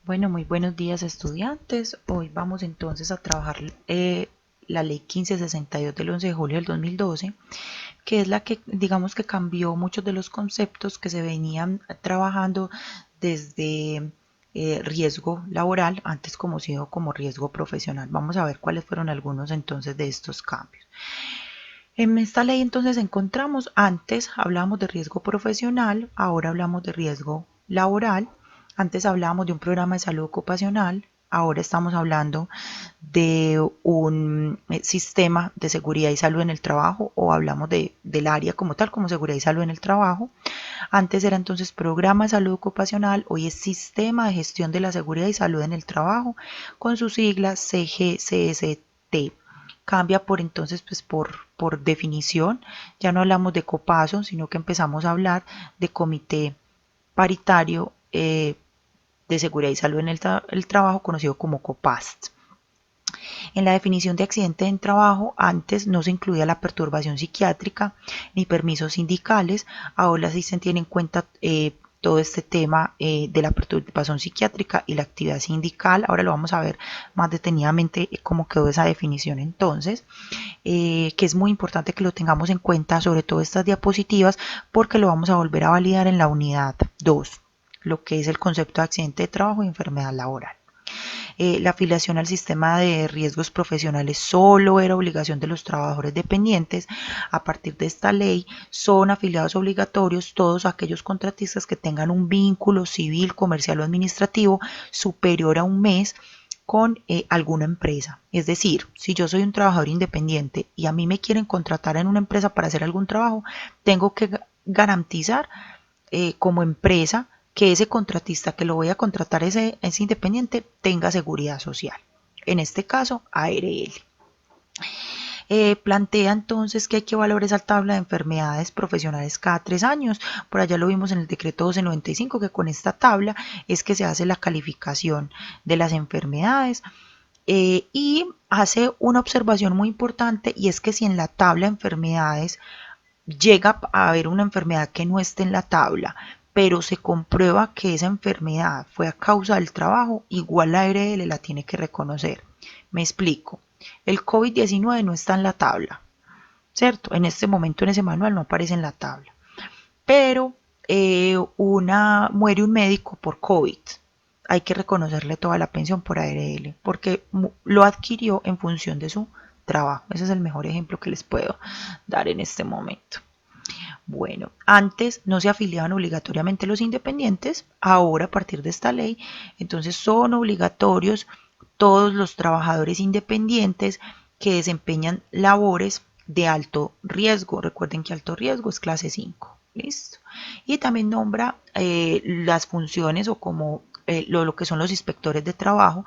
Bueno, muy buenos días estudiantes. Hoy vamos entonces a trabajar la ley 1562 del 11 de julio del 2012, que es la que digamos que cambió muchos de los conceptos que se venían trabajando desde riesgo laboral, antes conocido como riesgo profesional. Vamos a ver cuáles fueron algunos entonces de estos cambios. En esta ley entonces encontramos, antes hablábamos de riesgo profesional, ahora hablamos de riesgo laboral, antes hablábamos de un programa de salud ocupacional, ahora estamos hablando de un sistema de seguridad y salud en el trabajo o hablamos del área como tal, como seguridad y salud en el trabajo. Antes era entonces programa de salud ocupacional, hoy es sistema de gestión de la seguridad y salud en el trabajo, con sus siglas CGCST. Cambia por entonces pues por definición, ya no hablamos de copaso, sino que empezamos a hablar de comité paritario de seguridad y salud en el trabajo, conocido como COPAST. En la definición de accidente en trabajo, antes no se incluía la perturbación psiquiátrica ni permisos sindicales, ahora sí se tiene en cuenta todo este tema de la perturbación psiquiátrica y la actividad sindical. Ahora lo vamos a ver más detenidamente cómo quedó esa definición entonces, que es muy importante que lo tengamos en cuenta, sobre todo estas diapositivas, porque lo vamos a volver a validar en la unidad 2, lo que es el concepto de accidente de trabajo y enfermedad laboral. La afiliación al sistema de riesgos profesionales solo era obligación de los trabajadores dependientes. A partir de esta ley son afiliados obligatorios todos aquellos contratistas que tengan un vínculo civil, comercial o administrativo superior a un mes con alguna empresa. Es decir, si yo soy un trabajador independiente y a mí me quieren contratar en una empresa para hacer algún trabajo, tengo que garantizar como empresa que ese contratista que lo voy a contratar, ese independiente, tenga seguridad social. En este caso, ARL. Plantea entonces que hay que valorar esa tabla de enfermedades profesionales cada 3 años. Por allá lo vimos en el decreto 1295, que con esta tabla es que se hace la calificación de las enfermedades. Y hace una observación muy importante, y es que si en la tabla de enfermedades llega a haber una enfermedad que no esté en la tabla, pero se comprueba que esa enfermedad fue a causa del trabajo, igual la ARL la tiene que reconocer. Me explico. El COVID-19 no está en la tabla, ¿cierto? En este momento en ese manual no aparece en la tabla. Pero muere un médico por COVID. Hay que reconocerle toda la pensión por ARL, porque lo adquirió en función de su trabajo. Ese es el mejor ejemplo que les puedo dar en este momento. Bueno, antes no se afiliaban obligatoriamente los independientes, ahora a partir de esta ley, entonces son obligatorios todos los trabajadores independientes que desempeñan labores de alto riesgo. Recuerden que alto riesgo es clase 5. ¿Listo? Y también nombra las funciones o como lo que son los inspectores de trabajo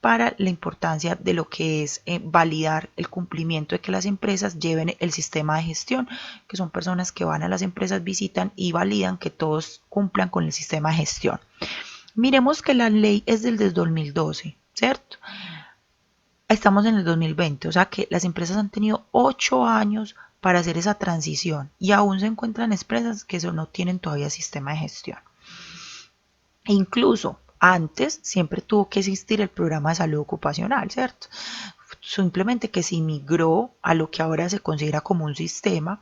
para la importancia de lo que es validar el cumplimiento de que las empresas lleven el sistema de gestión, que son personas que van a las empresas, visitan y validan que todos cumplan con el sistema de gestión. Miremos que la ley es del 2012, ¿cierto? Estamos en el 2020, o sea que las empresas han tenido 8 años para hacer esa transición y aún se encuentran empresas que no tienen todavía sistema de gestión. E incluso antes siempre tuvo que existir el programa de salud ocupacional, ¿cierto? Simplemente que se migró a lo que ahora se considera como un sistema.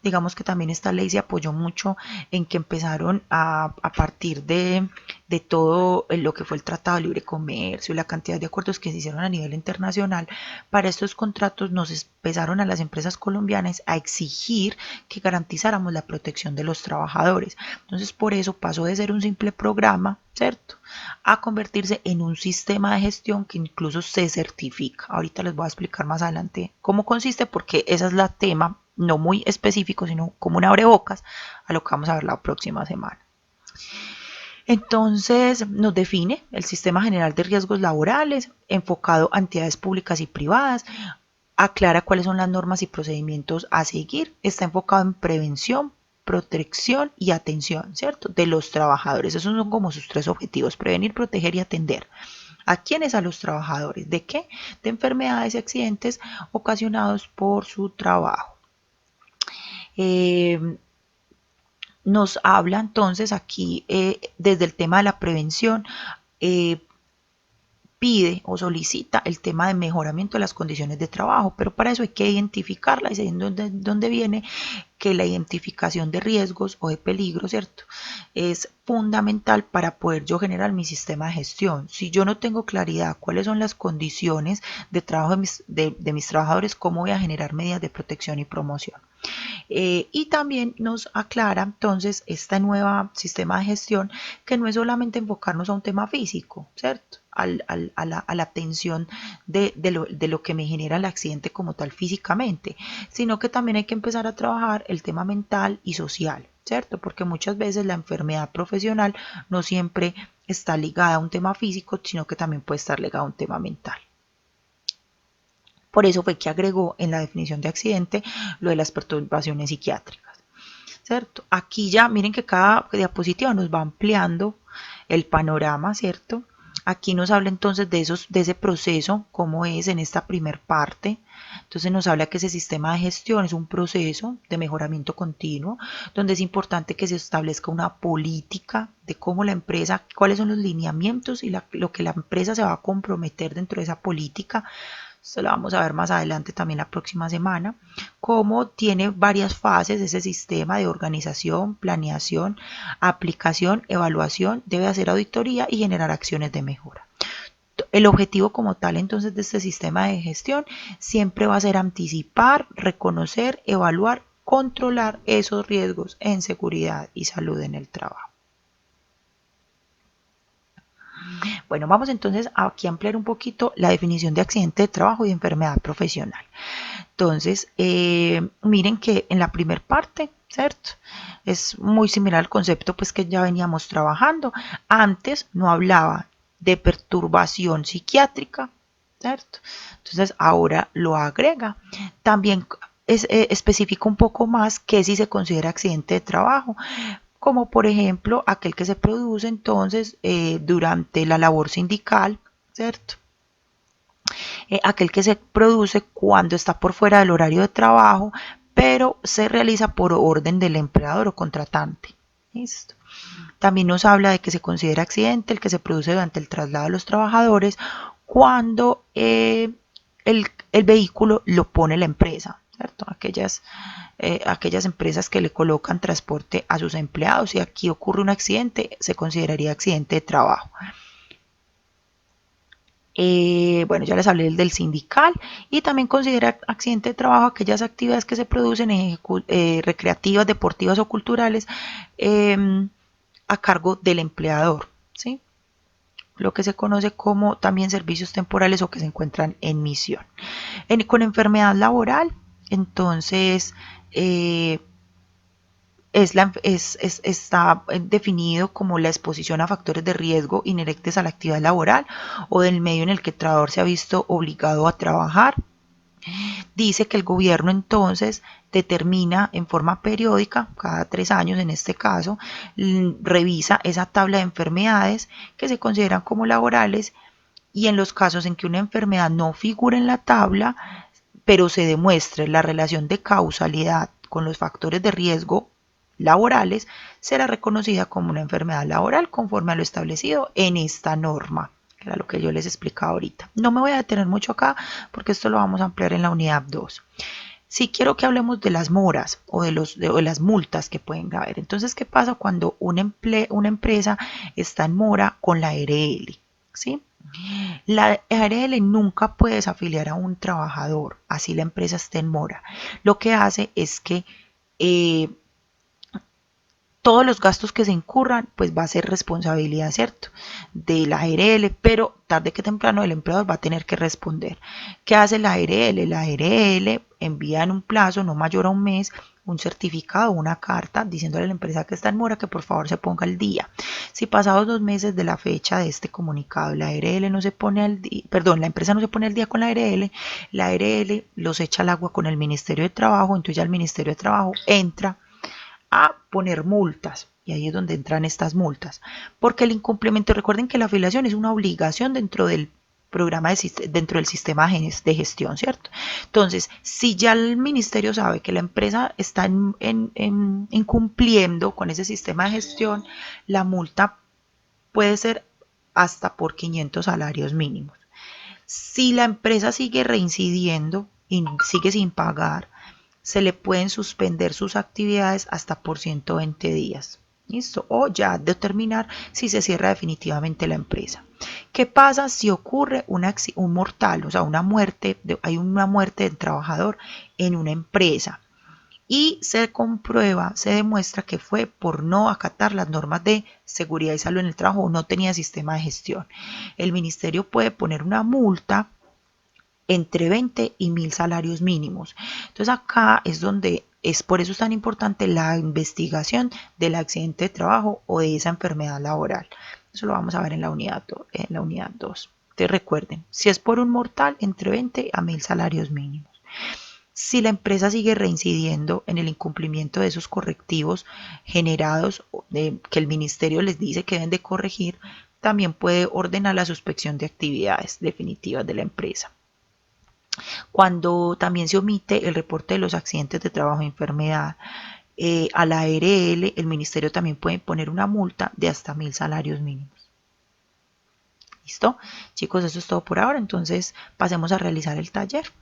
Digamos que también esta ley se apoyó mucho en que empezaron a partir de todo lo que fue el Tratado de Libre Comercio y la cantidad de acuerdos que se hicieron a nivel internacional. Para estos contratos nos empezaron a las empresas colombianas a exigir que garantizáramos la protección de los trabajadores. Entonces por eso pasó de ser un simple programa, ¿cierto?, a convertirse en un sistema de gestión que incluso se certifica. Ahorita les voy a explicar más adelante cómo consiste, porque ese es la tema, no muy específico, sino como un abrebocas a lo que vamos a ver la próxima semana. Entonces nos define el Sistema General de Riesgos Laborales, enfocado a entidades públicas y privadas, aclara cuáles son las normas y procedimientos a seguir, está enfocado en prevención, protección y atención, ¿cierto?, de los trabajadores. Esos son como sus 3 objetivos: prevenir, proteger y atender. ¿A quiénes? A los trabajadores. ¿De qué? De enfermedades y accidentes ocasionados por su trabajo. Nos habla entonces aquí desde el tema de la prevención, pide o solicita el tema de mejoramiento de las condiciones de trabajo, pero para eso hay que identificarla y saber dónde viene que la identificación de riesgos o de peligros, ¿cierto? Es fundamental para poder yo generar mi sistema de gestión. Si yo no tengo claridad cuáles son las condiciones de trabajo de mis trabajadores, ¿cómo voy a generar medidas de protección y promoción? Y también nos aclara entonces este nuevo sistema de gestión que no es solamente enfocarnos a un tema físico, ¿cierto? A la atención de lo que me genera el accidente como tal físicamente, sino que también hay que empezar a trabajar el tema mental y social, ¿cierto? Porque muchas veces la enfermedad profesional no siempre está ligada a un tema físico, sino que también puede estar ligada a un tema mental. Por eso fue que agregó en la definición de accidente lo de las perturbaciones psiquiátricas, ¿cierto? Aquí ya miren que cada diapositiva nos va ampliando el panorama, ¿cierto? Aquí nos habla entonces de ese proceso, cómo es en esta primer parte. Entonces nos habla que ese sistema de gestión es un proceso de mejoramiento continuo, donde es importante que se establezca una política de cómo la empresa, cuáles son los lineamientos y lo que la empresa se va a comprometer dentro de esa política. Esto lo vamos a ver más adelante también la próxima semana, cómo tiene varias fases ese sistema de organización, planeación, aplicación, evaluación, debe hacer auditoría y generar acciones de mejora. El objetivo como tal entonces de este sistema de gestión siempre va a ser anticipar, reconocer, evaluar, controlar esos riesgos en seguridad y salud en el trabajo. Bueno, vamos entonces aquí a ampliar un poquito la definición de accidente de trabajo y de enfermedad profesional. Entonces, miren que en la primera parte, ¿cierto? Es muy similar al concepto pues que ya veníamos trabajando. Antes no hablaba de perturbación psiquiátrica, ¿cierto? Entonces ahora lo agrega. También especifica un poco más qué si se considera accidente de trabajo, como por ejemplo aquel que se produce entonces durante la labor sindical, ¿cierto? Aquel que se produce cuando está por fuera del horario de trabajo, pero se realiza por orden del empleador o contratante. ¿Listo? También nos habla de que se considera accidente el que se produce durante el traslado de los trabajadores cuando el vehículo lo pone la empresa, ¿cierto? Aquellas empresas que le colocan transporte a sus empleados. Si aquí ocurre un accidente, se consideraría accidente de trabajo. Bueno, ya les hablé del sindical y también considera accidente de trabajo aquellas actividades que se producen recreativas, deportivas o culturales a cargo del empleador, ¿sí? Lo que se conoce como también servicios temporales o que se encuentran en misión. Con enfermedad laboral, entonces está definido como la exposición a factores de riesgo inherentes a la actividad laboral o del medio en el que el trabajador se ha visto obligado a trabajar. Dice que el gobierno entonces determina en forma periódica, cada 3 años en este caso, revisa esa tabla de enfermedades que se consideran como laborales, y en los casos en que una enfermedad no figura en la tabla, pero se demuestre la relación de causalidad con los factores de riesgo laborales, será reconocida como una enfermedad laboral conforme a lo establecido en esta norma, que era lo que yo les explicaba ahorita. No me voy a detener mucho acá porque esto lo vamos a ampliar en la unidad 2. Si quiero que hablemos de las moras o de las multas que pueden haber. Entonces, ¿qué pasa cuando una empresa está en mora con la ARL? ¿Sí? La ARL nunca puede desafiliar a un trabajador, así la empresa esté en mora. Lo que hace es que todos los gastos que se incurran, pues va a ser responsabilidad, ¿cierto?, de la ARL, pero tarde que temprano el empleador va a tener que responder. ¿Qué hace la ARL? La ARL envía en un plazo no mayor a un mes un certificado, una carta, diciéndole a la empresa que está en mora que por favor se ponga al día. Si pasados 2 meses de la fecha de este comunicado la ARL no se pone al día, perdón, la empresa no se pone al día con la ARL los echa al agua con el Ministerio de Trabajo, entonces ya el Ministerio de Trabajo entra a poner multas. Y ahí es donde entran estas multas. Porque el incumplimiento, recuerden que la afiliación es una obligación dentro del programa, dentro del sistema de gestión, ¿cierto? Entonces, si ya el ministerio sabe que la empresa está incumpliendo con ese sistema de gestión, la multa puede ser hasta por 500 salarios mínimos. Si la empresa sigue reincidiendo y sigue sin pagar, se le pueden suspender sus actividades hasta por 120 días. ¿Listo? O ya determinar si se cierra definitivamente la empresa. ¿Qué pasa si ocurre un mortal, o sea, hay una muerte del trabajador en una empresa? Y se comprueba, se demuestra que fue por no acatar las normas de seguridad y salud en el trabajo o no tenía sistema de gestión. El ministerio puede poner una multa entre 20 y 1000 salarios mínimos. Entonces acá es donde por eso es tan importante la investigación del accidente de trabajo o de esa enfermedad laboral. Eso lo vamos a ver en la unidad 2. Entonces recuerden, si es por un mortal, entre 20 a 1000 salarios mínimos. Si la empresa sigue reincidiendo en el incumplimiento de esos correctivos generados, que el ministerio les dice que deben de corregir, también puede ordenar la suspensión de actividades definitivas de la empresa. Cuando también se omite el reporte de los accidentes de trabajo y enfermedad a la ARL, el ministerio también puede poner una multa de hasta 1000 salarios mínimos. ¿Listo? Chicos, eso es todo por ahora. Entonces pasemos a realizar el taller.